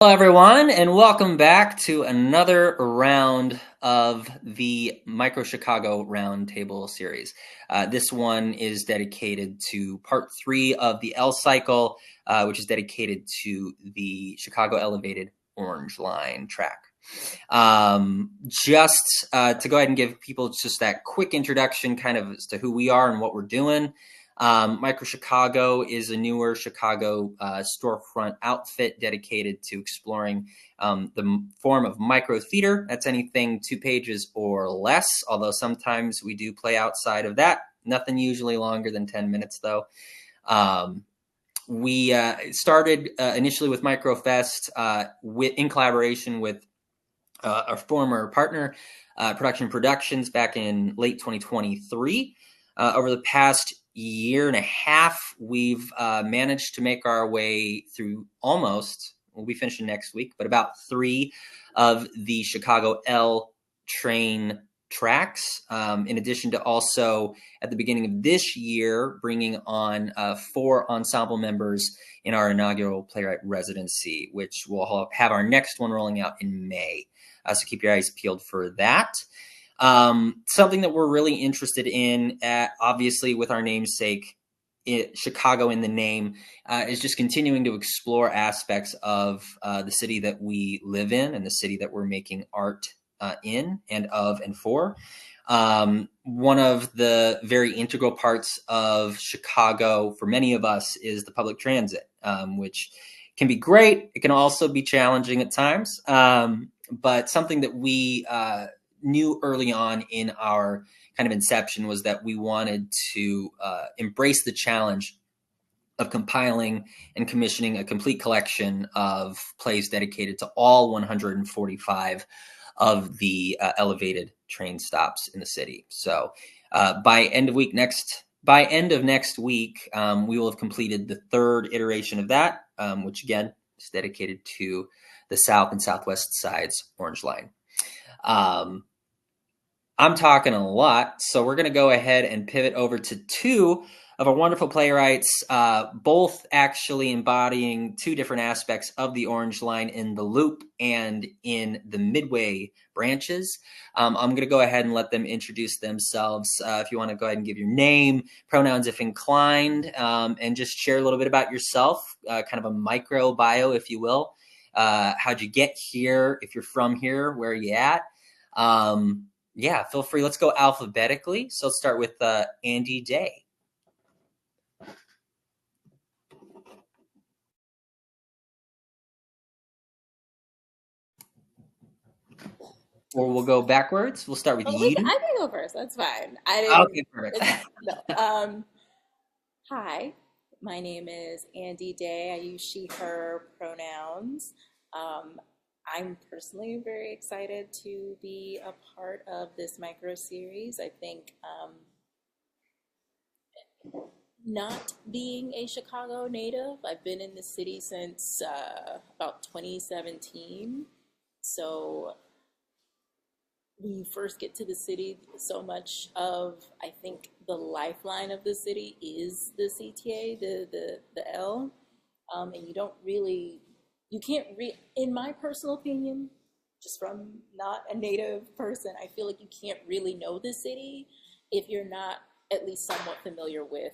Hello, everyone, and welcome back to another round of the microChicago Roundtable series. This one is dedicated to part 3 of the L cycle, which is dedicated to the Chicago Elevated Orange Line track. Just to go ahead and give people just that quick introduction kind of as to who we are and what we're doing. microChicago is a newer Chicago storefront outfit dedicated to exploring the form of micro theater. That's anything 2 pages or less, although sometimes we do play outside of that. Nothing usually longer than 10 minutes, though. We started initially with MicroFest in collaboration with our former partner, Production Productions, back in late 2023. Over the past year and a half, we've managed to make our way through we'll be finishing next week, but about 3 of the Chicago L train tracks, in addition to also at the beginning of this year bringing on 4 ensemble members in our inaugural playwright residency, which we'll have our next one rolling out in May. So keep your eyes peeled for that. Something that we're really interested in, obviously with our namesake, Chicago in the name, is just continuing to explore aspects of the city that we live in and the city that we're making art in and of and for. One of the very integral parts of Chicago for many of us is the public transit, which can be great. It can also be challenging at times, but something that we knew early on in our kind of inception was that we wanted to embrace the challenge of compiling and commissioning a complete collection of plays dedicated to all 145 of the elevated train stops in the city. So by end of next week, we will have completed the 3rd iteration of that, which again is dedicated to the south and southwest sides Orange Line. I'm talking a lot, so we're going to go ahead and pivot over to 2 of our wonderful playwrights, both actually embodying 2 different aspects of the Orange Line in the Loop and in the Midway branches. I'm going to go ahead and let them introduce themselves. If you want to go ahead and give your name, pronouns if inclined, and just share a little bit about yourself, kind of a micro bio, if you will. How'd you get here? If you're from here, where are you at? Yeah, feel free. Let's go alphabetically. So let's start with ANDIE DAE. Or we'll go backwards. We'll start with Yiidum. I can go first. That's fine. I didn't. Okay, perfect. No. Hi, my name is ANDIE DAE. I use she, her pronouns. I'm personally very excited to be a part of this micro series. I think not being a Chicago native, I've been in the city since about 2017. So when you first get to the city, so much of, I think, the lifeline of the city is the CTA, the L, and you can't in my personal opinion, just from not a native person, I feel like you can't really know the city if you're not at least somewhat familiar with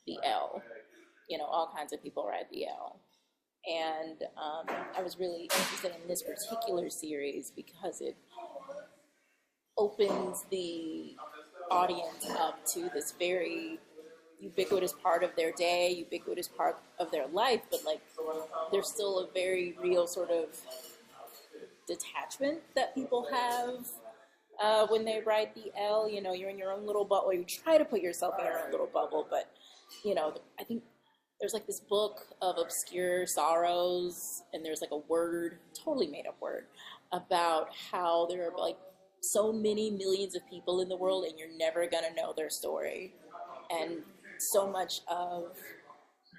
the L. All kinds of people ride the L. And I was really interested in this particular series because it opens the audience up to this very ubiquitous part of their day, ubiquitous part of their life, but like there's still a very real sort of detachment that people have when they ride the L. You're in your own little bubble, or you try to put yourself in your own little bubble, but I think there's like this book of obscure sorrows, and there's like a word, totally made up word, about how there are like so many millions of people in the world and you're never gonna know their story. And so much of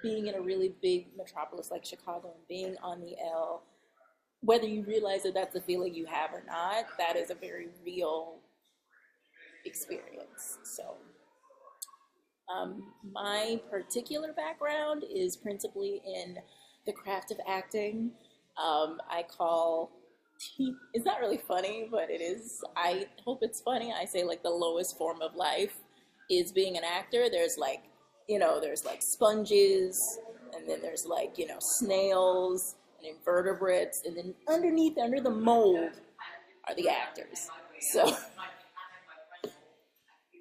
being in a really big metropolis like Chicago and being on the L, whether you realize that that's a feeling you have or not, that is a very real experience. So my particular background is principally in the craft of acting. I call, it's not really funny, but it is. I hope it's funny. I say like the lowest form of life is being an actor. There's like, there's like sponges, and then there's like, snails and invertebrates, and then underneath, under the mold, are the actors. So,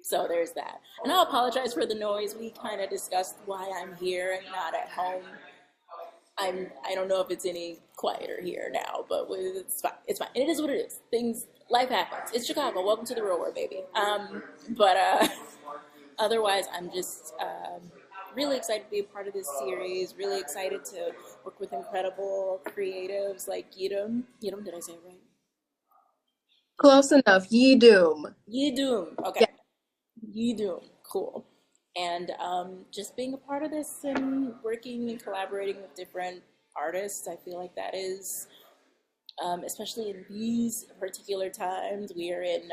so there's that. And I apologize for the noise. We kind of discussed why I'm here and not at home. I don't know if it's any quieter here now, but it's fine. It's fine. It is what it is. Life happens. It's Chicago. Welcome to the real world, baby. But otherwise, I'm just really excited to be a part of this series. Really excited to work with incredible creatives like Yiidum. Yiidum, did I say it right? Close enough. Yiidum. Yiidum. Okay. Yiidum. Cool. And just being a part of this and working and collaborating with different artists, I feel like that is, especially in these particular times, we are in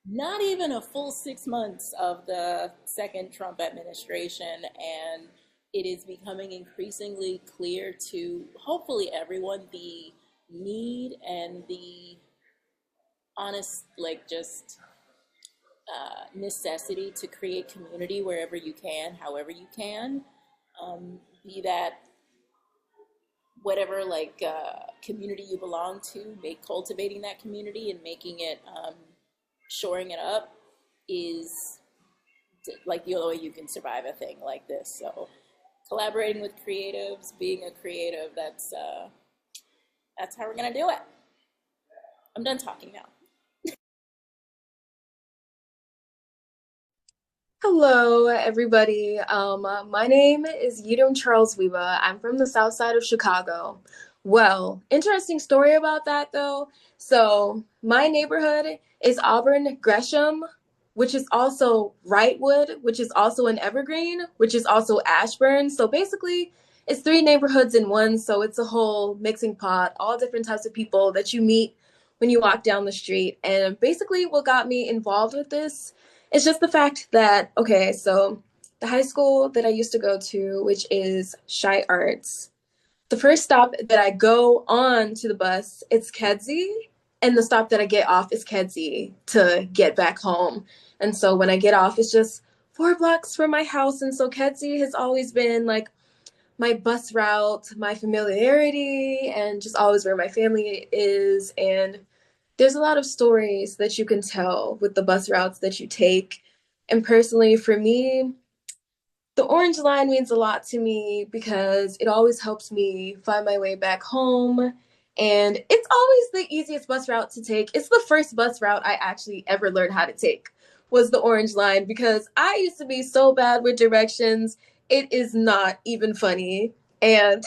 not even a full 6 months of the second Trump administration, and it is becoming increasingly clear to hopefully everyone the need and the honest, like, just necessity to create community wherever you can, however you can, be that whatever community you belong to, cultivating that community and making it, shoring it up is like the only way you can survive a thing like this. So collaborating with creatives, being a creative, that's how we're gonna do it. I'm done talking now. Hello, everybody. My name is Yiidum Charles Wiba. I'm from the south side of Chicago. Well, interesting story about that, though. So, my neighborhood is Auburn Gresham, which is also Wrightwood, which is also an Evergreen, which is also Ashburn. So, basically, it's 3 neighborhoods in one. So, it's a whole mixing pot, all different types of people that you meet when you walk down the street. And basically, what got me involved with this, it's just the fact that, okay, so the high school that I used to go to, which is Shy Arts, the first stop that I go on to the bus, it's Kedzie, and the stop that I get off is Kedzie to get back home. And so when I get off, it's just 4 blocks from my house. And so Kedzie has always been like my bus route, my familiarity, and just always where my family is. And there's a lot of stories that you can tell with the bus routes that you take. And personally, for me, the Orange Line means a lot to me because it always helps me find my way back home. And it's always the easiest bus route to take. It's the first bus route I actually ever learned how to take, was the Orange Line, because I used to be so bad with directions. It is not even funny. And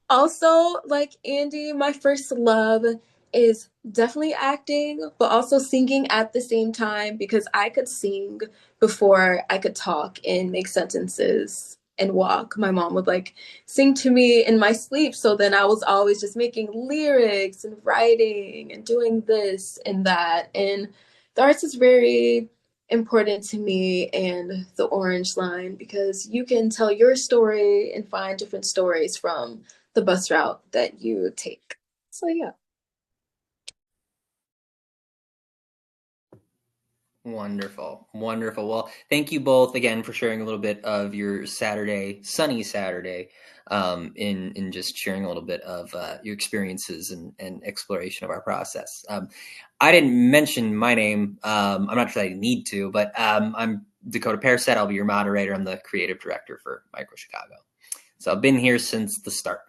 also, like Andy, my first love is definitely acting, but also singing at the same time, because I could sing before I could talk and make sentences and walk. My mom would like sing to me in my sleep. So then I was always just making lyrics and writing and doing this and that. And the arts is very important to me and the Orange Line, because you can tell your story and find different stories from the bus route that you take. So yeah. Wonderful. Wonderful. Well, thank you both again for sharing a little bit of your Saturday, sunny Saturday, in just sharing a little bit of your experiences and exploration of our process. I didn't mention my name. I'm not sure I need to, but I'm Dakota Pariset. I'll be your moderator. I'm the creative director for microChicago. So I've been here since the start.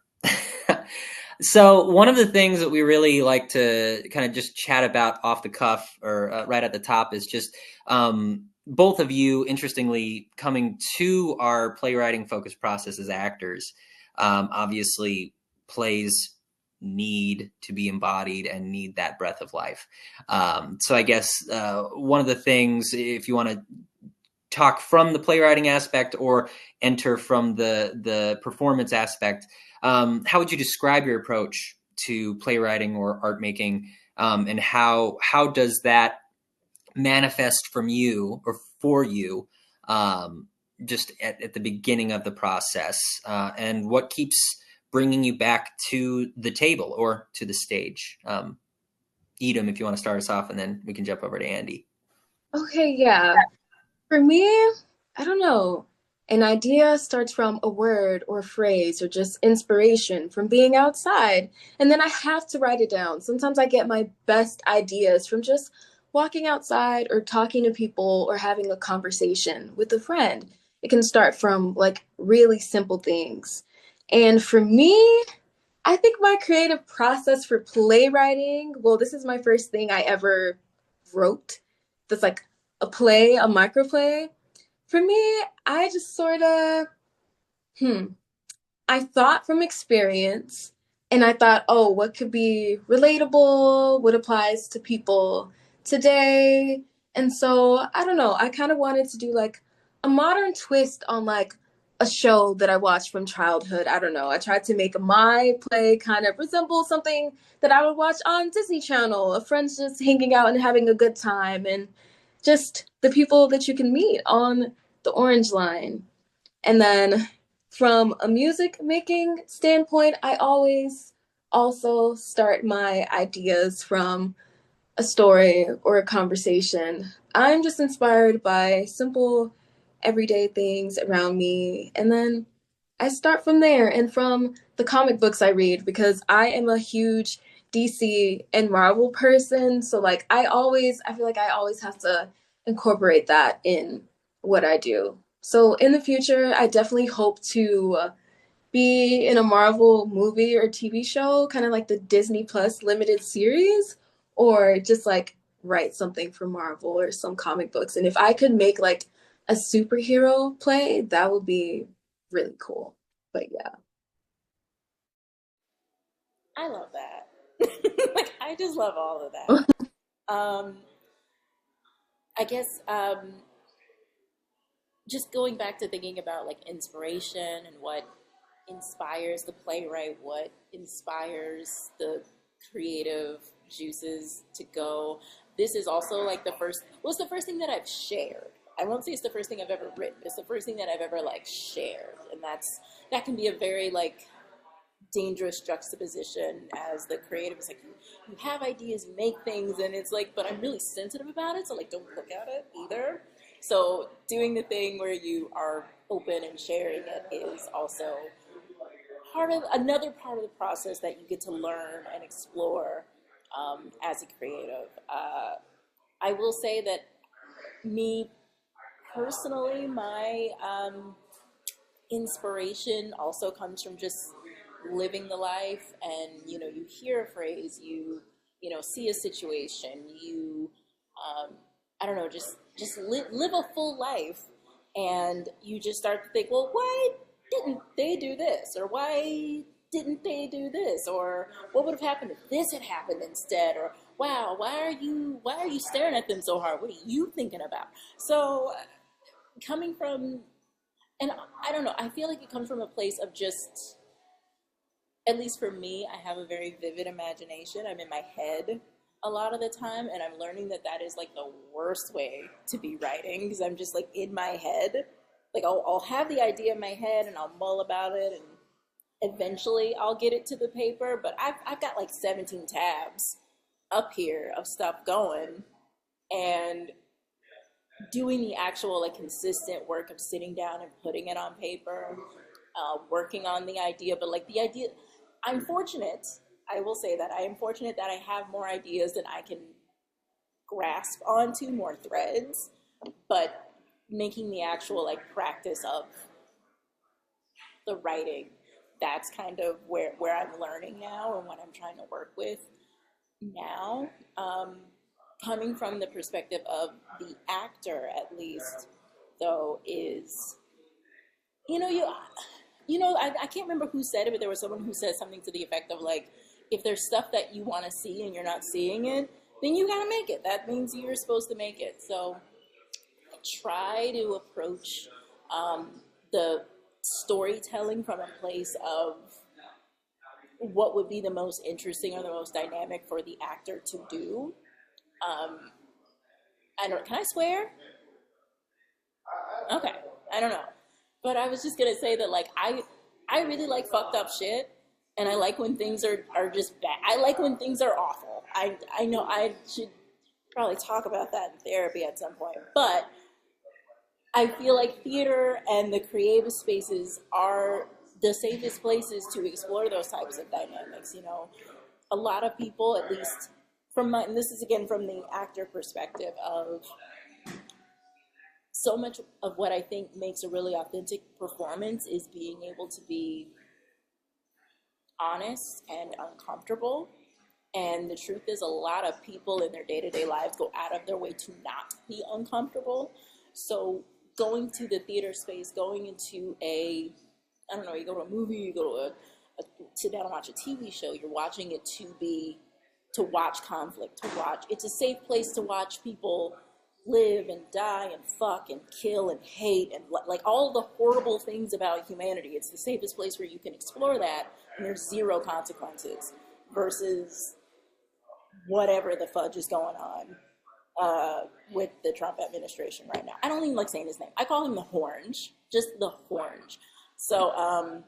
So one of the things that we really like to kind of just chat about off the cuff or right at the top is just both of you, interestingly, coming to our playwriting focused process as actors. Obviously, plays need to be embodied and need that breath of life. So I guess one of the things, if you want to talk from the playwriting aspect or enter from the performance aspect, how would you describe your approach to playwriting or art making, and how does that manifest from you or for you, just at the beginning of the process, and what keeps bringing you back to the table or to the stage. Yiidum, if you want to start us off, and then we can jump over to Andy. Okay, yeah. For me, I don't know. An idea starts from a word or phrase or just inspiration from being outside. And then I have to write it down. Sometimes I get my best ideas from just walking outside or talking to people or having a conversation with a friend. It can start from like really simple things. And for me, I think my creative process for playwriting, well, this is my first thing I ever wrote. That's like a play, a microplay. For me, I just sort of, I thought from experience and I thought, oh, what could be relatable? What applies to people today? And so, I don't know, I kind of wanted to do like a modern twist on like a show that I watched from childhood. I don't know. I tried to make my play kind of resemble something that I would watch on Disney Channel, of friends just hanging out and having a good time, and just the people that you can meet on the Orange Line. And then from a music making standpoint, I always also start my ideas from a story or a conversation. I'm just inspired by simple, everyday things around me. And then I start from there and from the comic books I read, because I am a huge DC and Marvel person. So, like, I feel like I always have to incorporate that in what I do. So, in the future, I definitely hope to be in a Marvel movie or TV show, kind of like the Disney Plus limited series, or just like write something for Marvel or some comic books. And if I could make like a superhero play, that would be really cool. But yeah. I love that. Like, I just love all of that. I guess just going back to thinking about like inspiration and what inspires the playwright, what inspires the creative juices to go. This is also like it's the first thing that I've shared. I won't say it's the first thing I've ever written. It's the first thing that I've ever like shared. And that can be a very like dangerous juxtaposition as the creative. Is like, you have ideas, you make things, and it's like, but I'm really sensitive about it, so like don't look at it either. So doing the thing where you are open and sharing it is also another part of the process that you get to learn and explore as a creative. I will say that me personally, my inspiration also comes from just living the life, and you hear a phrase, you see a situation, you I don't know, just live a full life, and you just start to think, well, why didn't they do this, or why didn't they do this, or what would have happened if this had happened instead, or wow, why are you staring at them so hard, what are you thinking about? So coming from, and I don't know, I feel like it comes from a place of just, at least for me, I have a very vivid imagination. I'm in my head a lot of the time, and I'm learning that is like the worst way to be writing, because I'm just like in my head. Like I'll have the idea in my head and I'll mull about it, and eventually I'll get it to the paper, but I've got like 17 tabs up here of stuff going, and doing the actual like consistent work of sitting down and putting it on paper, working on the idea. But like the idea, I'm fortunate, I will say that I am fortunate that I have more ideas than I can grasp onto, more threads, but making the actual like practice of the writing, that's kind of where I'm learning now and what I'm trying to work with now. Coming from the perspective of the actor, at least, though, is, I can't remember who said it, but there was someone who said something to the effect of like, if there's stuff that you want to see and you're not seeing it, then you gotta make it. That means you're supposed to make it. So I try to approach the storytelling from a place of what would be the most interesting or the most dynamic for the actor to do. Can I swear? Okay, I don't know. But I was just gonna say that like I really like fucked up shit. And I like when things are just bad. I like when things are awful. I know I should probably talk about that in therapy at some point, but I feel like theater and the creative spaces are the safest places to explore those types of dynamics. You know, a lot of people, at least from my, and this is again from the actor perspective of so much of what I think makes a really authentic performance is being able to be honest and uncomfortable. And the truth is, a lot of people in their day-to-day lives go out of their way to not be uncomfortable. So going to the theater space, going into a, I don't know, you go to a movie, you go to sit down and watch a TV show, you're watching it to watch conflict, it's a safe place to watch people live and die and fuck and kill and hate and like all the horrible things about humanity. It's the safest place where you can explore that and there's zero consequences versus whatever the fudge is going on with the Trump administration right now. I don't even like saying his name. I call him the Hornge, just the Hornge. So,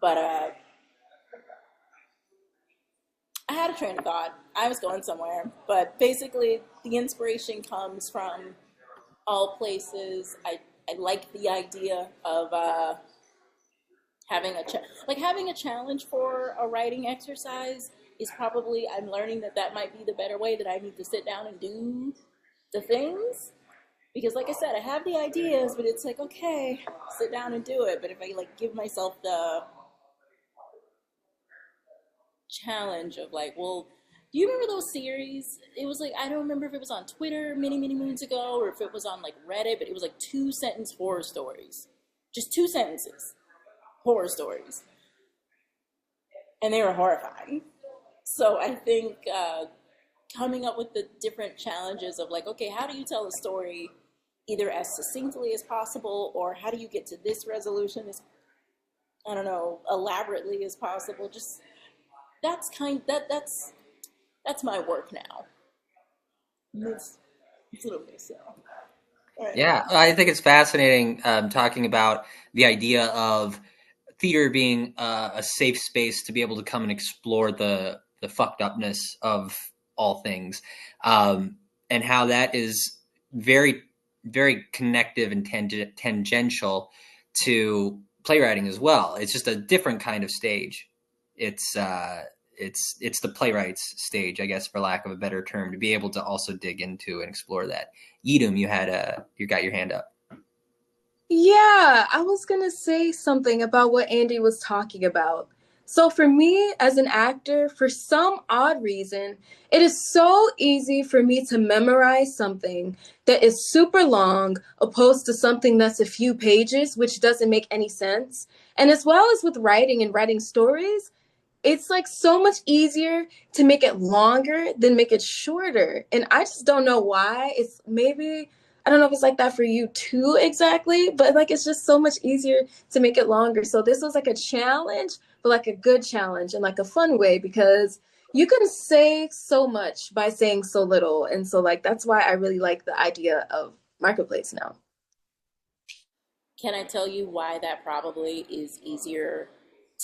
but I had a train of thought. I was going somewhere, but basically the inspiration comes from all places. I like the idea of having a challenge for a writing exercise is probably, I'm learning that might be the better way, that I need to sit down and do the things. Because like I said, I have the ideas, but it's like, okay, sit down and do it. But if I like give myself the challenge of like, well, do you remember those series? It was like, I don't remember if it was on Twitter many moons ago or if it was on like Reddit, but it was like 2-sentence horror stories. Just 2 sentences. Horror stories. And they were horrifying. So I think coming up with the different challenges of like, okay, how do you tell a story either as succinctly as possible, or how do you get to this resolution as, I don't know, elaborately as possible? Just that's my work now. It's a little bit so. Right. Yeah, I think it's fascinating talking about the idea of theater being a safe space to be able to come and explore the fucked upness of all things, and how that is very, very connective and tangential to playwriting as well. It's just a different kind of stage. It's the playwrights stage, I guess, for lack of a better term, to be able to also dig into and explore that. Yiidum, you got your hand up. Yeah, I was gonna say something about what Andy was talking about. So for me as an actor, for some odd reason, it is so easy for me to memorize something that is super long opposed to something that's a few pages, which doesn't make any sense. And as well as with writing and writing stories, it's like so much easier to make it longer than make it shorter. And I just don't know why. It's maybe, I don't know if it's like that for you too exactly, but like it's just so much easier to make it longer. So this was like a challenge, but like a good challenge and like a fun way, because you can say so much by saying so little. And so like that's why I really like the idea of microplays now. Can I tell you why that probably is easier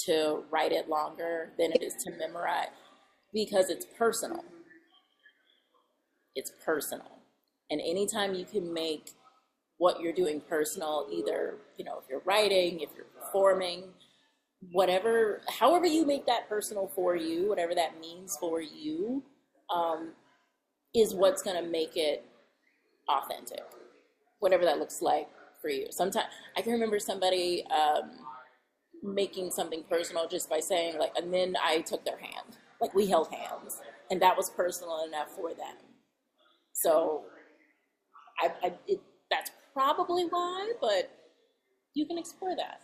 to write it longer than it is to memorize? Because it's personal. It's personal. And anytime you can make what you're doing personal, either, you know, if you're writing, if you're performing, whatever, however you make that personal for you, whatever that means for you, is what's going to make it authentic, whatever that looks like for you. Sometimes I can remember somebody making something personal just by saying like, and then I took their hand, like we held hands, and that was personal enough for them. So that's probably why, but you can explore that,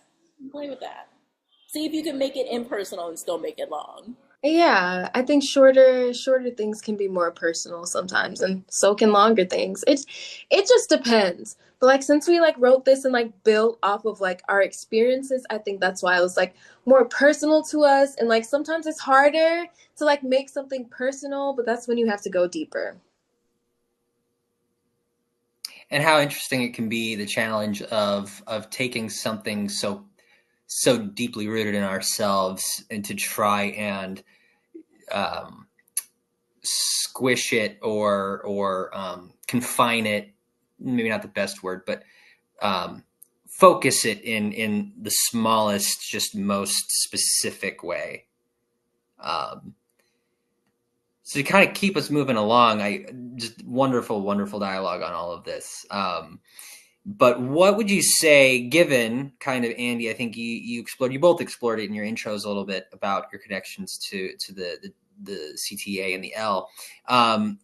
play with that, see if you can make it impersonal and still make it long. Yeah, I think shorter things can be more personal sometimes, and so can longer things. It just depends. But like since we like wrote this and like built off of like our experiences, I think that's why it was like more personal to us. And like sometimes it's harder to like make something personal, but that's when you have to go deeper. And how interesting it can be, the challenge of taking something so so deeply rooted in ourselves, and to try and squish it or confine it, maybe not the best word, but focus it in the smallest, just most specific way. So to kind of keep us moving along, just wonderful dialogue on all of this. But what would you say, given kind of, Andie, I think you both explored it in your intros a little bit about your connections to the CTA and the L.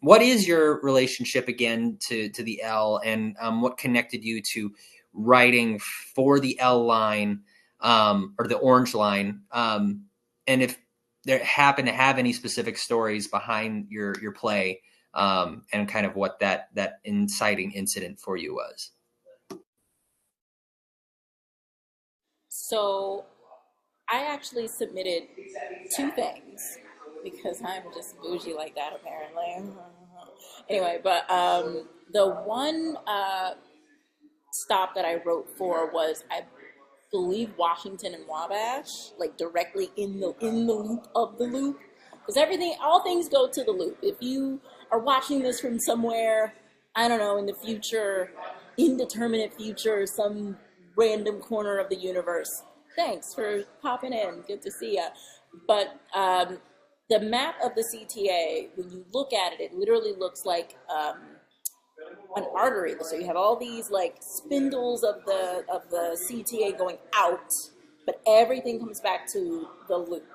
What is your relationship again to the L, and what connected you to writing for the L line, or the orange line? And if there happen to have any specific stories behind your play, and kind of what that inciting incident for you was. So I actually submitted 2 things because I'm just bougie like that, apparently. Anyway, but the one stop that I wrote for was, I believe, Washington and Wabash, like directly in the loop of the loop, because all things go to the loop. If you are watching this from somewhere, I don't know, in the future, indeterminate future, some random corner of the universe, thanks for popping in, good to see ya. But the map of the CTA, when you look at it, it literally looks like an artery. So you have all these like spindles of the CTA going out, but everything comes back to the loop.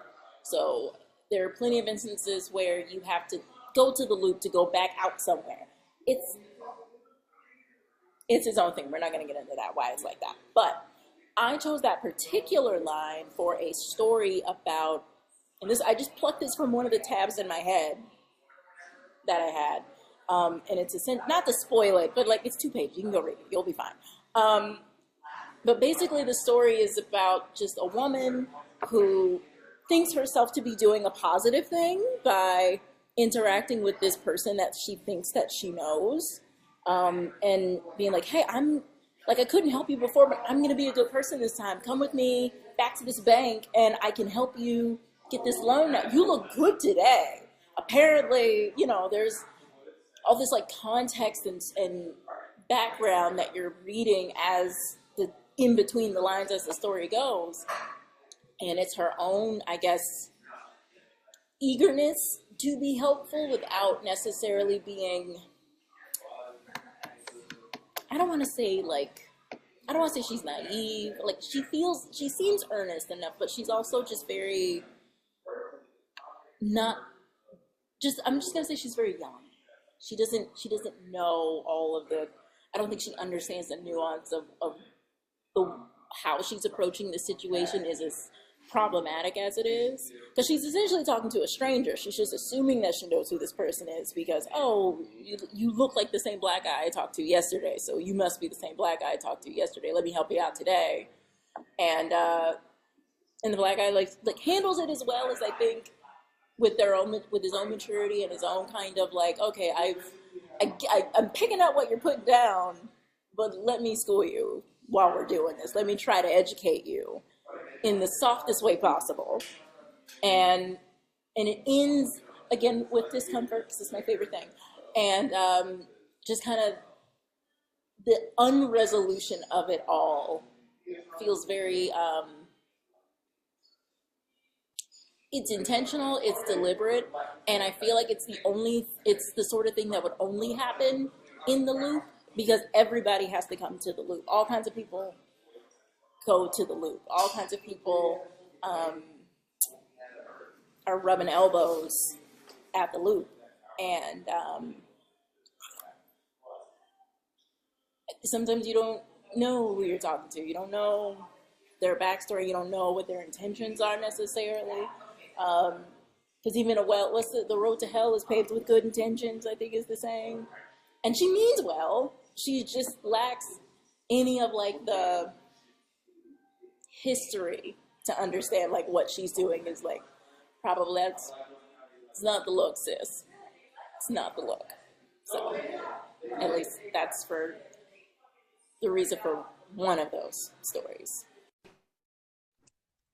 So there are plenty of instances where you have to go to the loop to go back out somewhere. It's its own thing. We're not going to get into that, why it's like that. But I chose that particular line for a story about, and this, I just plucked this from one of the tabs in my head that I had. And it's not to spoil it, but like, it's 2 pages. You can go read it. You'll be fine. But basically the story is about just a woman who thinks herself to be doing a positive thing by interacting with this person that she thinks that she knows. And being like, hey, I couldn't help you before, but I'm going to be a good person this time. Come with me back to this bank and I can help you get this loan now. You look good today. Apparently, there's all this like context and background that you're reading as in between the lines as the story goes. And it's her own, I guess, eagerness to be helpful without necessarily being, I don't want to say she's naive. Like, she seems earnest enough, but she's also just very I'm just going to say she's very young. She doesn't know all of I don't think she understands the nuance of how she's approaching the situation is as problematic as it is. Because she's essentially talking to a stranger. She's just assuming that she knows who this person is because, oh, you look like the same black guy I talked to yesterday, so you must be the same black guy I talked to yesterday. Let me help you out today. And the black guy like handles it as well as I think with his own maturity and his own kind of like, okay, I'm picking up what you're putting down, but let me school you while we're doing this. Let me try to educate you in the softest way possible. And it ends, again, with discomfort, because it's my favorite thing. And just kind of the unresolution of it all feels very, it's intentional, it's deliberate, and I feel like it's the sort of thing that would only happen in the loop, because everybody has to come to the loop. All kinds of people go to the loop. All kinds of people are rubbing elbows at the loop. And sometimes you don't know who you're talking to. You don't know their backstory. You don't know what their intentions are necessarily. Because even what's the road to hell is paved with good intentions, I think is the saying. And she means well. She just lacks any of like the history to understand like what she's doing is like probably it's not the look, sis. It's not the look. So at least that's for the reason for one of those stories.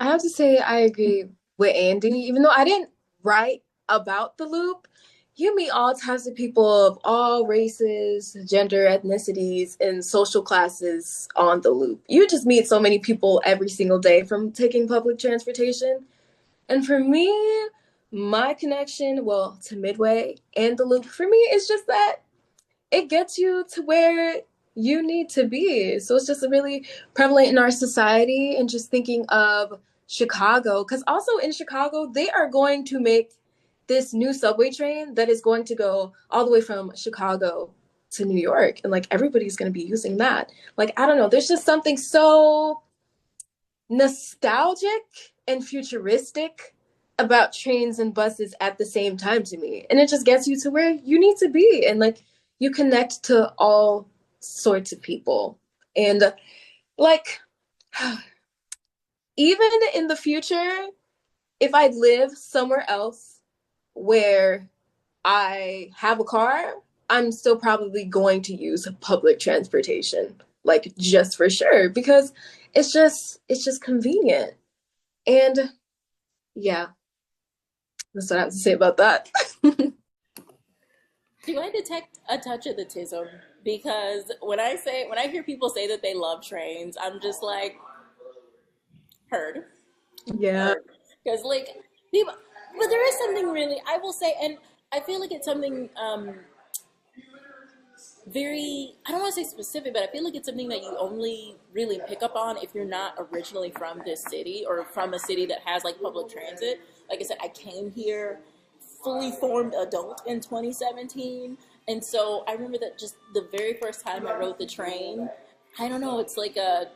I have to say I agree with Andy. Even though I didn't write about the loop, you meet all types of people of all races, gender, ethnicities, and social classes on the loop. You just meet so many people every single day from taking public transportation. And for me, my connection, well, to Midway and the loop, for me, is just that it gets you to where you need to be. So it's just really prevalent in our society, and just thinking of Chicago, because also in Chicago, they are going to make this new subway train that is going to go all the way from Chicago to New York. And like everybody's going to be using that. Like, I don't know, there's just something so nostalgic and futuristic about trains and buses at the same time to me. And it just gets you to where you need to be. And like you connect to all sorts of people. And like even in the future, if I live somewhere else where I have a car, I'm still probably going to use public transportation, like just for sure, because it's just convenient. And yeah, that's what I have to say about that. Do I detect a touch of the tism? Because when I hear people say that they love trains, I'm just like, heard, Yeah. heard. Because like people, but there is something really I will say, and I feel like it's something very, I don't want to say specific, but I feel like it's something that you only really pick up on if you're not originally from this city or from a city that has like public transit. Like I said, I came here fully formed adult in 2017. And so I remember that just the very first time I rode the train, I don't know, it's like I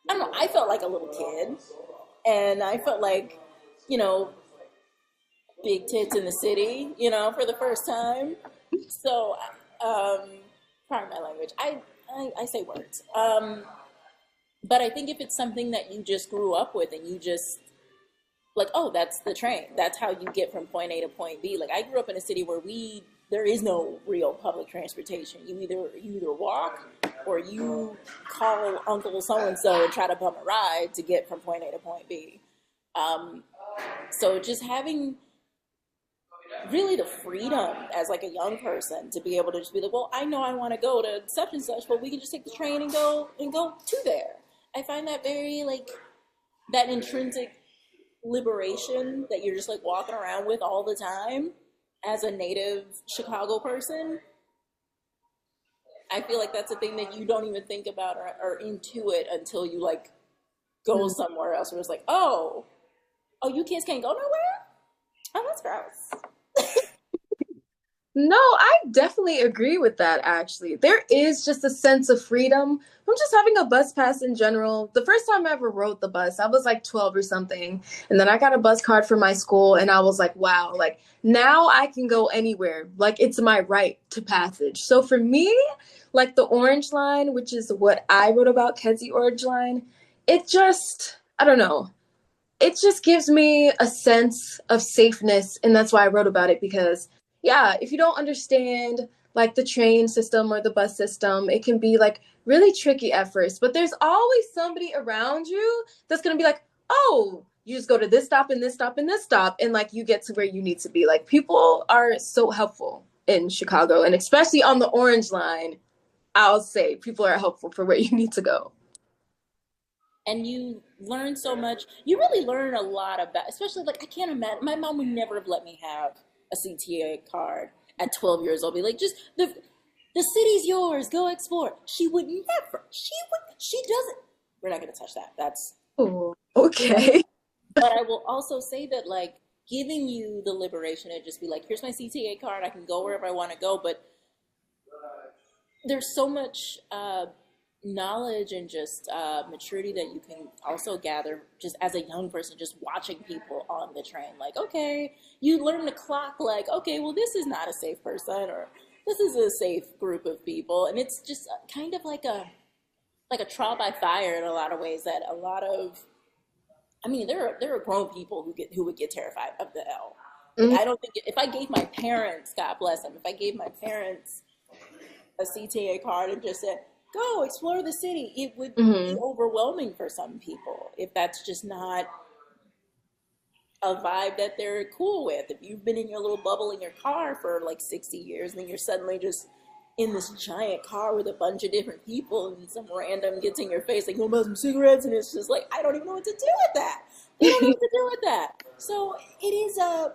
don't know, I felt like a little kid. And I felt like, you know, big tits in the city, you know, for the first time. So, um, pardon my language. I say words. But I think if it's something that you just grew up with and you just like, oh, that's the train. That's how you get from point A to point B. Like I grew up in a city where there is no real public transportation. You either walk or you call Uncle so and so and try to bum a ride to get from point A to point B. So just having really the freedom as like a young person to be able to just be like, well, I know I want to go to such and such, but we can just take the train and go to there. I find that very like that intrinsic liberation that you're just like walking around with all the time as a native Chicago person. I feel like that's a thing that you don't even think about or intuit until you like go somewhere else where it's like, oh, you kids can't go nowhere? Oh, that's gross. No, I definitely agree with that, actually. There is just a sense of freedom from just having a bus pass in general. The first time I ever rode the bus, I was like 12 or something. And then I got a bus card for my school, and I was like, wow, like now I can go anywhere. Like it's my right to passage. So for me, like the Orange Line, which is what I wrote about, Kedzie Orange Line, it just, I don't know. It just gives me a sense of safeness. And that's why I wrote about it, because yeah, if you don't understand like the train system or the bus system, it can be like really tricky at first, but there's always somebody around you that's going to be like, oh, you just go to this stop and this stop and this stop, and like you get to where you need to be. Like people are so helpful in Chicago, and especially on the Orange Line, I'll say people are helpful for where you need to go. And you learn so much. You really learn a lot about, especially like I can't imagine. My mom would never have let me have a CTA card at 12 years old. Be like, just the city's yours. Go explore. She would never. She doesn't. We're not going to touch that. That's. Oh, okay. But I will also say that like giving you the liberation to just be like, here's my CTA card. I can go wherever I want to go. But there's so much knowledge and just maturity that you can also gather just as a young person, just watching people on the train. Like, okay, you learn to clock like, okay, well, this is not a safe person, or this is a safe group of people. And it's just kind of like a trial by fire in a lot of ways, that a lot of, I mean, there are grown people who would get terrified of the L. Like, I don't think, if I gave my parents, God bless them, if I gave my parents a CTA card and just said, go explore the city. It would be Hmm. overwhelming for some people if that's just not a vibe that they're cool with. If you've been in your little bubble in your car for like 60 years, and then you're suddenly just in this giant car with a bunch of different people, and some random gets in your face like, "Go buy some cigarettes," and it's just like, I don't even know what to do with that. They don't know what to do with that. So it is a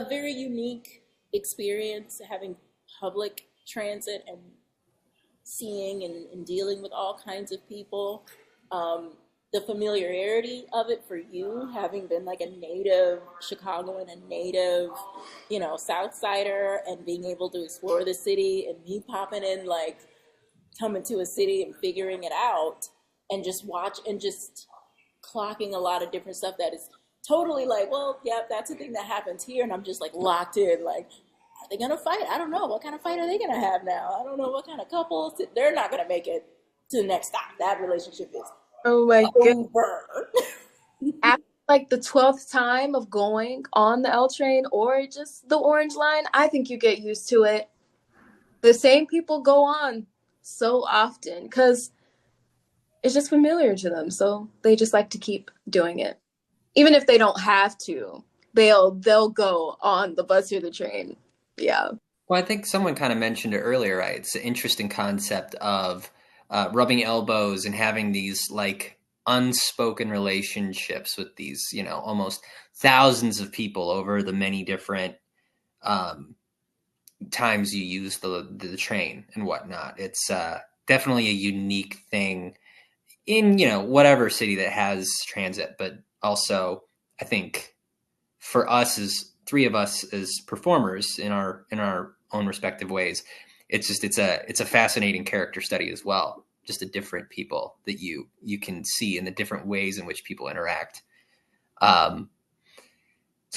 very unique experience having public transit and seeing and dealing with all kinds of people. The familiarity of it for you, having been like a native Chicagoan, a native, South Sider, and being able to explore the city, and me popping in, like coming to a city and figuring it out, and just watch and just clocking a lot of different stuff that is totally like, well, yeah, that's a thing that happens here, and I'm just like locked in, like, are they gonna fight? I don't know. What kind of fight are they gonna have now? I don't know what kind of couples. They're not gonna make it to the next stop. That relationship is Oh my god. over. After like the 12th time of going on the L train or just the Orange Line, I think you get used to it. The same people go on so often because it's just familiar to them. So they just like to keep doing it. Even if they don't have to, they'll go on the bus or the train. Yeah. Well, I think someone kind of mentioned it earlier, right? It's an interesting concept of rubbing elbows and having these like unspoken relationships with these, almost thousands of people over the many different um, times you use the train and whatnot. It's definitely a unique thing in, whatever city that has transit, but also I think for us as three of us as performers in our own respective ways, it's a fascinating character study as well. Just the different people that you can see and the different ways in which people interact. So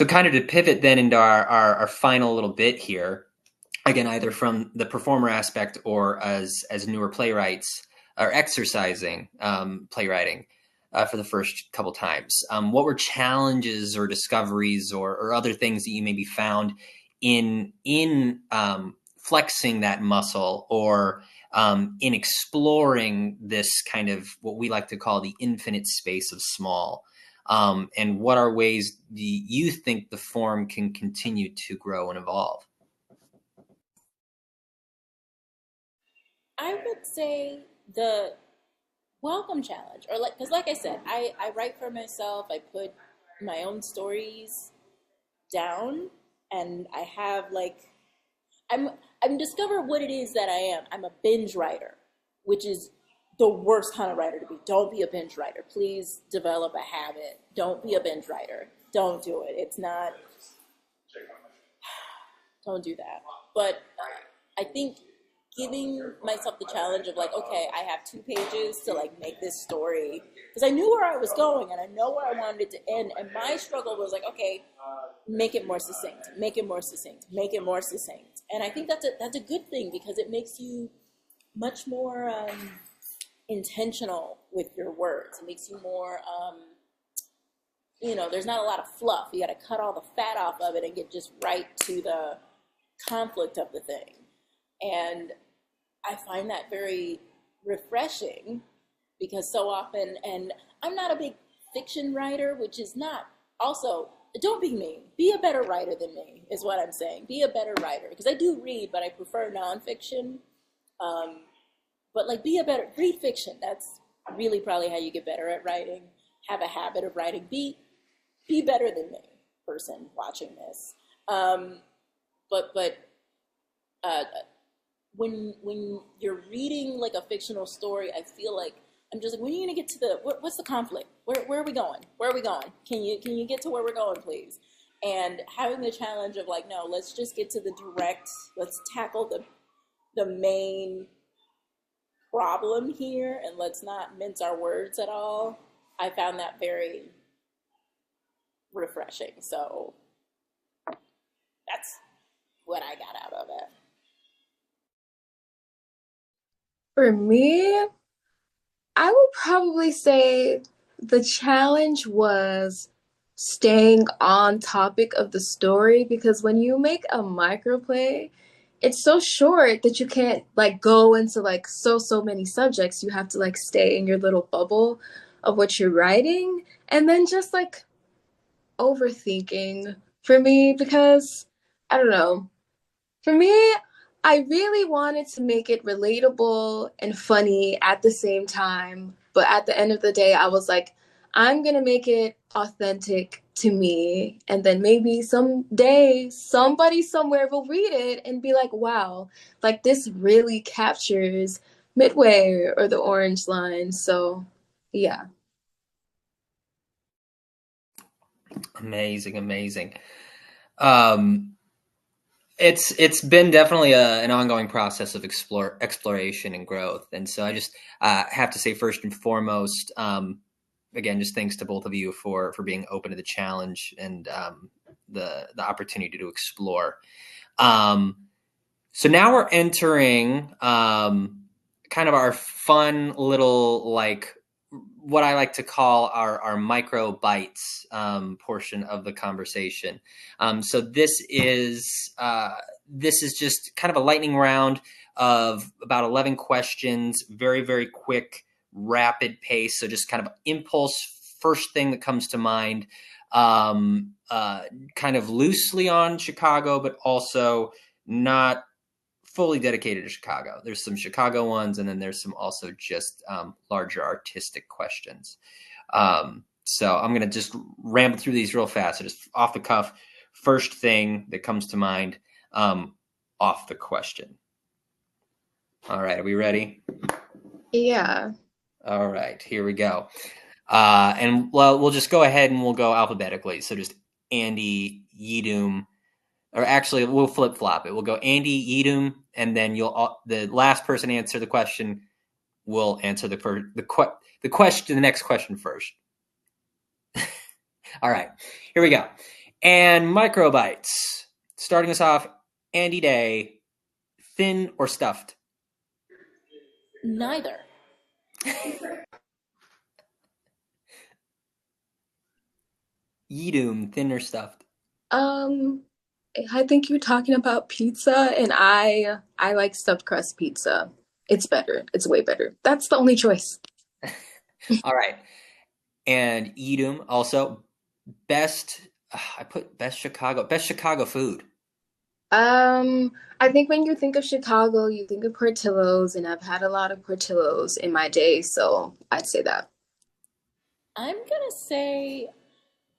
kind of to pivot then into our final little bit here, again, either from the performer aspect or as newer playwrights are exercising playwriting for the first couple times. What were challenges or discoveries or other things that you maybe found in flexing that muscle or in exploring this kind of what we like to call the infinite space of small? And what are ways do you think the form can continue to grow and evolve? I would say the welcome challenge, or like, because like I said, I write for myself. I put my own stories down, and I have like I'm discover what it is that I am. I'm a binge writer, which is the worst kind of writer to be. Don't be a binge writer. Please develop a habit. Don't be a binge writer. Don't do it. It's not. Don't do that. But I think giving myself the challenge of like, okay, I have 2 pages to like make this story, because I knew where I was going and I know where I wanted it to end. And my struggle was like, okay, make it more succinct, make it more succinct, make it more succinct. And I think that's a good thing, because it makes you much more intentional with your words. It makes you more, there's not a lot of fluff. You got to cut all the fat off of it and get just right to the conflict of the thing. And I find that very refreshing, because so often, and I'm not a big fiction writer, which is not also, don't be me. Be a better writer than me, is what I'm saying. Be a better writer, because I do read, but I prefer nonfiction. But like, read fiction. That's really probably how you get better at writing. Have a habit of writing. Be better than me, person watching this. But when you're reading like a fictional story, I feel like I'm just like, when are you gonna get to what's the conflict? Where are we going? Where are we going? Can you get to where we're going, please? And having the challenge of like, no, let's just get to the direct. Let's tackle the main problem here, and let's not mince our words at all. I found that very refreshing. So that's what I got out of it. For me, I would probably say the challenge was staying on topic of the story, because when you make a microplay, it's so short that you can't like go into like so many subjects. You have to like stay in your little bubble of what you're writing, and then just like overthinking for me, because I don't know. For me, I really wanted to make it relatable and funny at the same time. But at the end of the day, I was like, I'm going to make it authentic to me. And then maybe someday somebody somewhere will read it and be like, wow, like this really captures Midway or the Orange Line. So, yeah. Amazing, amazing. Um, it's been definitely an ongoing process of exploration and growth, and so I just have to say first and foremost, again, just thanks to both of you for being open to the challenge and the opportunity to explore. So now we're entering kind of our fun little, like, what I like to call our micro bites portion of the conversation. So this is just kind of a lightning round of about 11 questions, very, very quick, rapid pace. So just kind of impulse, first thing that comes to mind, kind of loosely on Chicago, but also not fully dedicated to Chicago. There's some Chicago ones, and then there's some also just larger artistic questions. So I'm going to just ramble through these real fast. So just off the cuff, first thing that comes to mind off the question. All right, are we ready? Yeah. All right, here we go. And well, we'll just go ahead and we'll go alphabetically. So just Andie, Yiidum, or actually we'll flip flop it. We'll go Andie, Yiidum, and then the last person answer the question will answer the next question first. All right, here we go. And microbites. Starting us off, ANDIE DAE, thin or stuffed? Neither. Yiidum, thin or stuffed? I think you're talking about pizza, and I like stuffed crust pizza. It's better. It's way better. That's the only choice. All right. And Yiidum also I put best Chicago food. I think when you think of Chicago, you think of Portillo's, and I've had a lot of Portillo's in my day, so I'd say that. I'm gonna say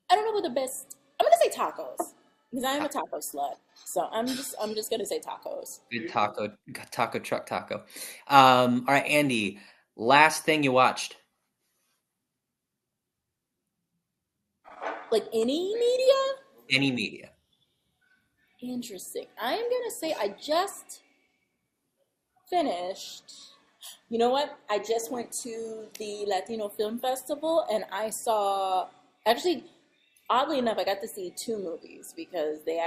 I don't know what the best. I'm gonna say tacos because I am a taco slut. So I'm just gonna say tacos. Good taco truck taco. All right, Andie, last thing you watched? Like any media? Any media? Interesting. I am gonna say I just finished. You know what? I just went to the Latino Film Festival and I saw, actually, oddly enough, I got to see two movies because they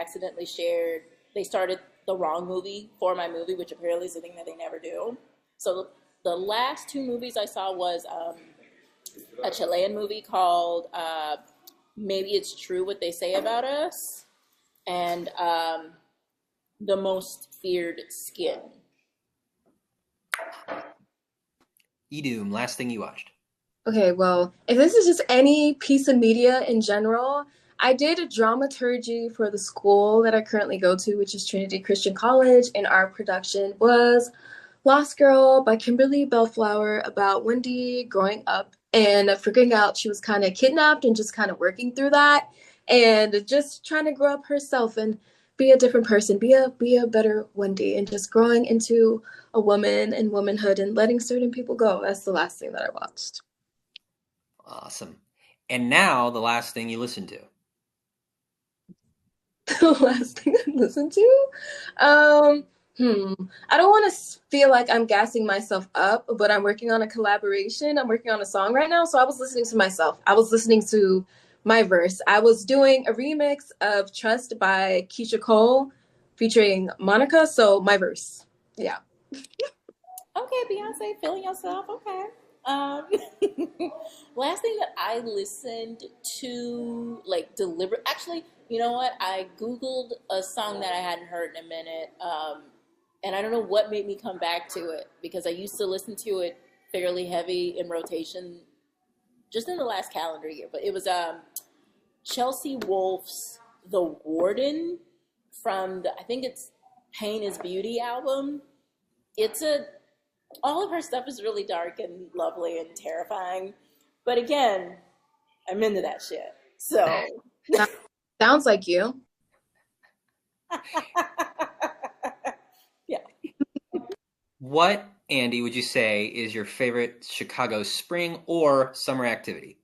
started the wrong movie for my movie, which apparently is a thing that they never do. So the last two movies I saw was a Chilean movie called Maybe It's True What They Say About Us, and The Most Feared Skin. Yiidum, last thing you watched? Okay, well, if this is just any piece of media in general, I did a dramaturgy for the school that I currently go to, which is Trinity Christian College, and our production was Lost Girl by Kimberly Bellflower, about Wendy growing up and figuring out she was kind of kidnapped and just kind of working through that and just trying to grow up herself and be a different person, be a better Wendy, and just growing into a woman and womanhood and letting certain people go. That's the last thing that I watched. Awesome. And now the last thing you listened to? The last thing I listened to? I don't want to feel like I'm gassing myself up, but I'm working on a collaboration. I'm working on a song right now, so I was listening to myself. I was listening to my verse. I was doing a remix of Trust by Keisha Cole featuring Monica, so my verse. Yeah. Okay, Beyonce, feeling yourself. Okay. Um, last thing that I listened to, like, deliberate. Actually, you know what? I Googled a song that I hadn't heard in a minute. And I don't know what made me come back to it, because I used to listen to it fairly heavy in rotation just in the last calendar year. But it was Chelsea Wolfe's The Warden from I think it's Pain is Beauty album. All of her stuff is really dark and lovely and terrifying. But again, I'm into that shit. So sounds like you. Yeah. What, Andy, would you say is your favorite Chicago spring or summer activity?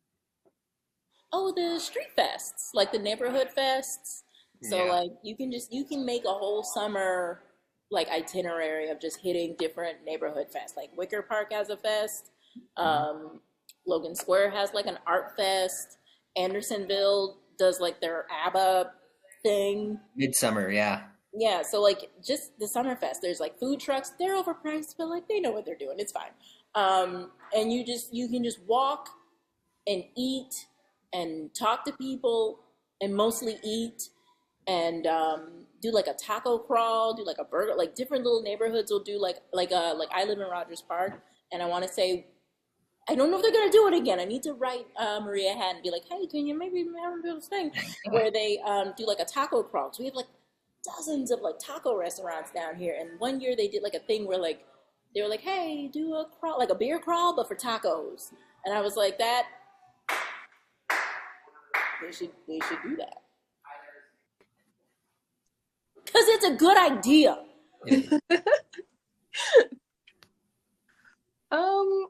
Oh, the street fests, like the neighborhood fests. So like you can make a whole summer like itinerary of just hitting different neighborhood fests. Like Wicker Park has a fest. Logan Square has like an art fest. Andersonville does like their ABBA thing. Midsummer, yeah. Yeah, so like just the summer fest, there's like food trucks. They're overpriced, but like they know what they're doing. It's fine. And you can just walk and eat and talk to people and mostly eat and do like a taco crawl, do like a burger, like different little neighborhoods will do like I live in Rogers Park, and I want to say, I don't know if they're gonna do it again. I need to write Maria Hatt and be like, hey, can you maybe have this thing where they do like a taco crawl? So we have like dozens of like taco restaurants down here, and one year they did like a thing where like they were like, hey, do a crawl, like a beer crawl but for tacos, and I was like, that they should do that. Because it's a good idea.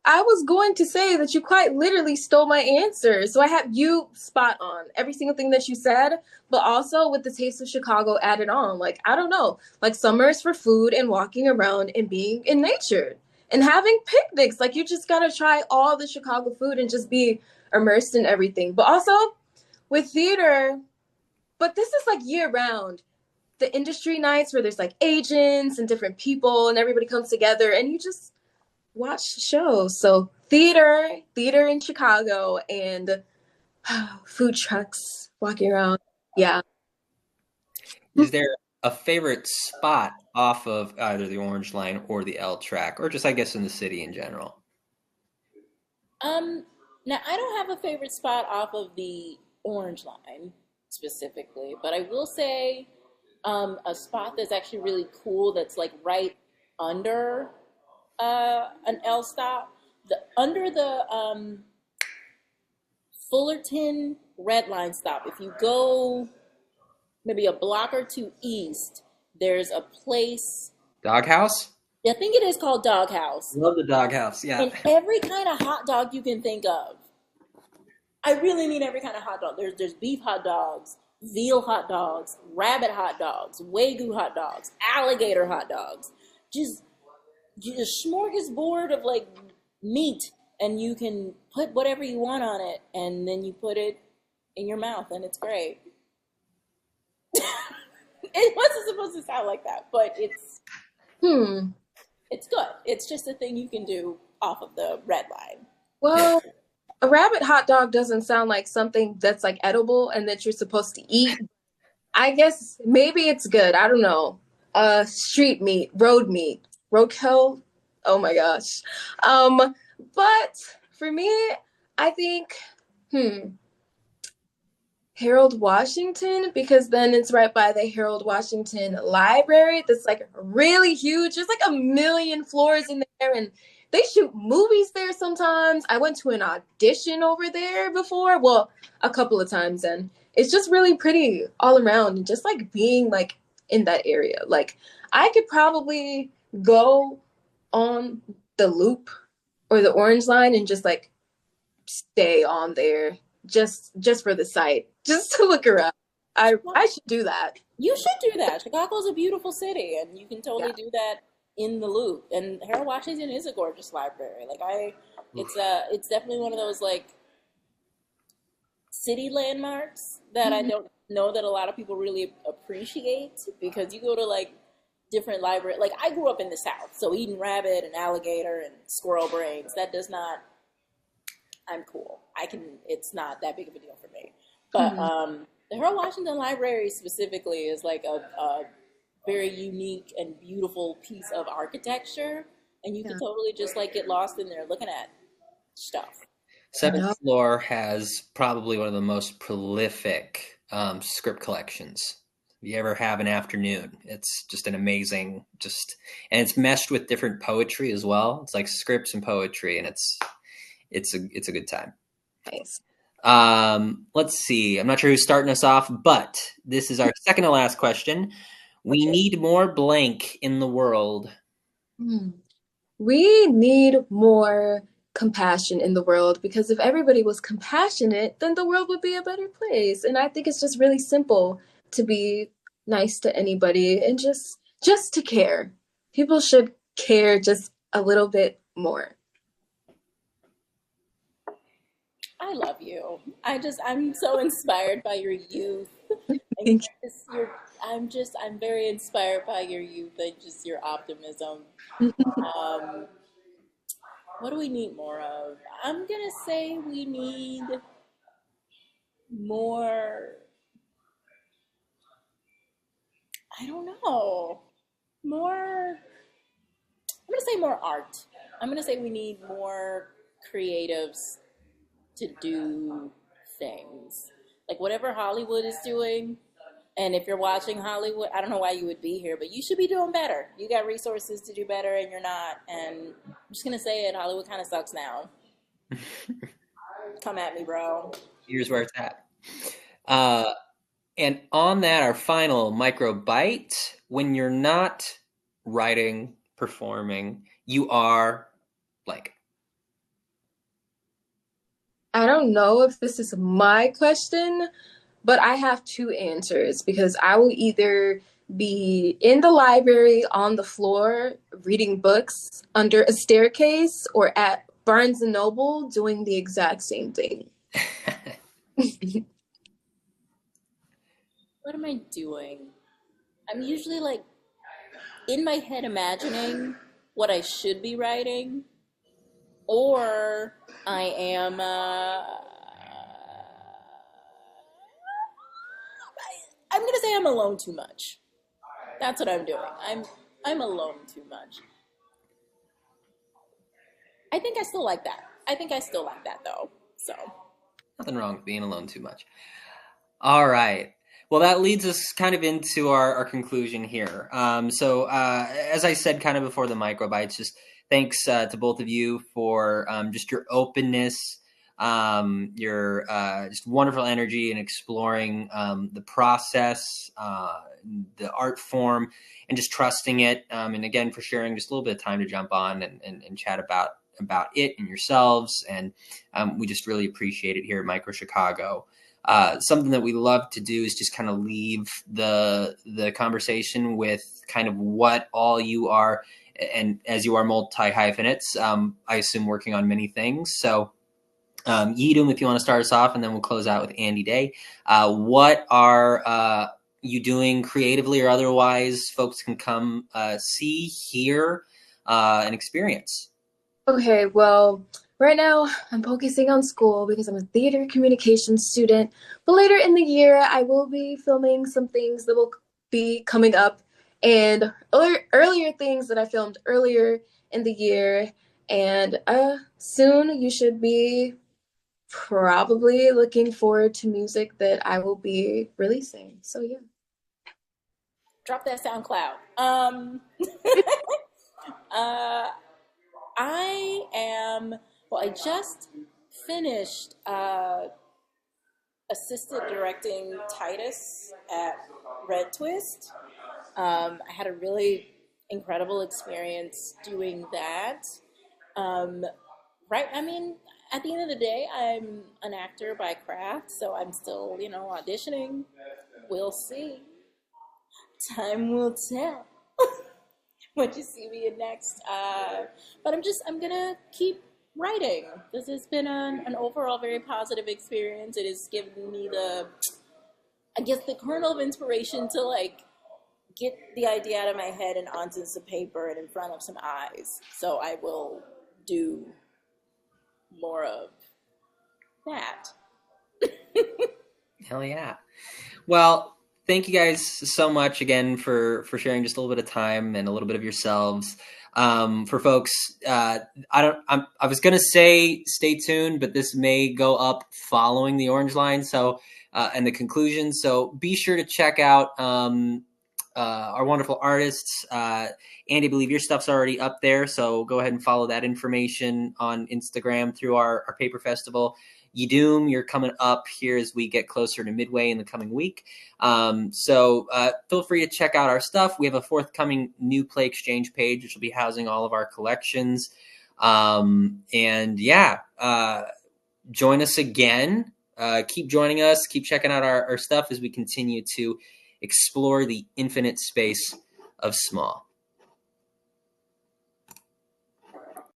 I was going to say that you quite literally stole my answer. So I have you spot on every single thing that you said, but also with the taste of Chicago added on. Like, I don't know, like summer is for food and walking around and being in nature and having picnics. Like, you just got to try all the Chicago food and just be immersed in everything. But also with theater, but this is like year round. The industry nights where there's like agents and different people and everybody comes together and you just watch shows. So theater in Chicago, and food trucks walking around. Yeah. Is there a favorite spot off of either the Orange Line or the L track, or just I guess in the city in general? Now I don't have a favorite spot off of the Orange Line specifically, but I will say a spot that's actually really cool that's like right under an L stop, under the Fullerton Red Line stop. If you go maybe a block or two east, there's a place. Doghouse? I think it is called Doghouse. Love the Doghouse, yeah. And every kind of hot dog you can think of. I really mean every kind of hot dog. There's beef hot dogs, veal hot dogs, rabbit hot dogs, Wagyu hot dogs, alligator hot dogs. Just a smorgasbord of like meat, and you can put whatever you want on it, and then you put it in your mouth, and it's great. It wasn't supposed to sound like that, but it's good. It's just a thing you can do off of the Red Line. Well, a rabbit hot dog doesn't sound like something that's like edible and that you're supposed to eat. I guess maybe it's good. I don't know. Street meat, roadkill. Oh my gosh. But for me, I think, Harold Washington, because then it's right by the Harold Washington Library that's like really huge. There's like 1 million floors in there, and they shoot movies there sometimes. I went to an audition over there before, well, a couple of times, and it's just really pretty all around, and just like being like in that area. Like, I could probably go on the Loop or the Orange Line and just like stay on there just for the site, just to look around. I should do that. You should do that. Chicago's a beautiful city, and you can totally do that in the Loop. And Harold Washington is a gorgeous library. Like it's definitely one of those like city landmarks that I don't know that a lot of people really appreciate, because you go to like different library. Like, I grew up in the South, so eating rabbit and alligator and squirrel brains, that does not. I'm cool. It's not that big of a deal for me. But the Harold Washington Library specifically is like a very unique and beautiful piece of architecture, and you could totally just like get lost in there looking at stuff. Seventh Floor has probably one of the most prolific script collections. If you ever have an afternoon, it's just an amazing, and it's meshed with different poetry as well. It's like scripts and poetry, and it's a good time. Nice. Let's see. I'm not sure who's starting us off, but this is our second to last question. We need more blank in the world. We need more compassion in the world, because if everybody was compassionate, then the world would be a better place. And I think it's just really simple to be nice to anybody and just to care. People should care just a little bit more. I love you. I'm so inspired by your youth. I'm very inspired by your youth and just your optimism. What do we need more of? I'm gonna say we need more. I don't know. More. I'm gonna say more art. I'm gonna say we need more creatives to do things. Like whatever Hollywood is doing, and if you're watching Hollywood, I don't know why you would be here, but you should be doing better. You got resources to do better and you're not. And I'm just going to say it, Hollywood kind of sucks now. Come at me, bro. Here's where it's at. And on that, our final micro bite, when you're not writing, performing, you are blank. I don't know if this is my question, but I have two answers, because I will either be in the library on the floor reading books under a staircase, or at Barnes and Noble doing the exact same thing. What am I doing? I'm usually like in my head imagining what I should be writing, or I am I'm gonna say I'm alone too much. That's what I'm doing. I'm alone too much. I think I still like that. Though. So nothing wrong with being alone too much. All right. Well, that leads us kind of into our conclusion here. So as I said kind of before the microbites, just thanks to both of you for just your openness, your just wonderful energy in exploring the process, the art form, and just trusting it. And again, for sharing just a little bit of time to jump on and chat about it and yourselves. And we just really appreciate it here at microChicago. Something that we love to do is just kind of leave the conversation with kind of what all you are, and as you are multi-hyphenates, I assume working on many things. So Yiidum, if you want to start us off, and then we'll close out with ANDIE DAE. What are you doing creatively or otherwise folks can come see, hear, and experience? Okay, well, right now I'm focusing on school because I'm a theater communications student, but later in the year I will be filming some things that will be coming up, and earlier things that I filmed earlier in the year, and soon you should be probably looking forward to music that I will be releasing. So yeah. Drop that SoundCloud. I just finished assistant directing Titus at RedTwist. I had a really incredible experience doing that. Right, I mean, at the end of the day, I'm an actor by craft, so I'm still, auditioning. We'll see. Time will tell what you see me in next. But I'm gonna keep writing. This has been an overall very positive experience. It has given me the kernel of inspiration to get the idea out of my head and onto some paper and in front of some eyes. So I will do more of that. Hell yeah. Well, thank you guys so much again for sharing just a little bit of time and a little bit of yourselves. For folks, I was gonna say stay tuned, but this may go up following the Orange Line, so and the conclusion. So be sure to check out our wonderful artists. Andy, I believe your stuff's already up there, so go ahead and follow that information on Instagram through our paper festival. Yiidum, you're coming up here as we get closer to midway in the coming week. So feel free to check out our stuff. We have a forthcoming new Play Exchange page, which will be housing all of our collections. And yeah, join us again. Keep joining us. Keep checking out our stuff as we continue to explore the infinite space of small.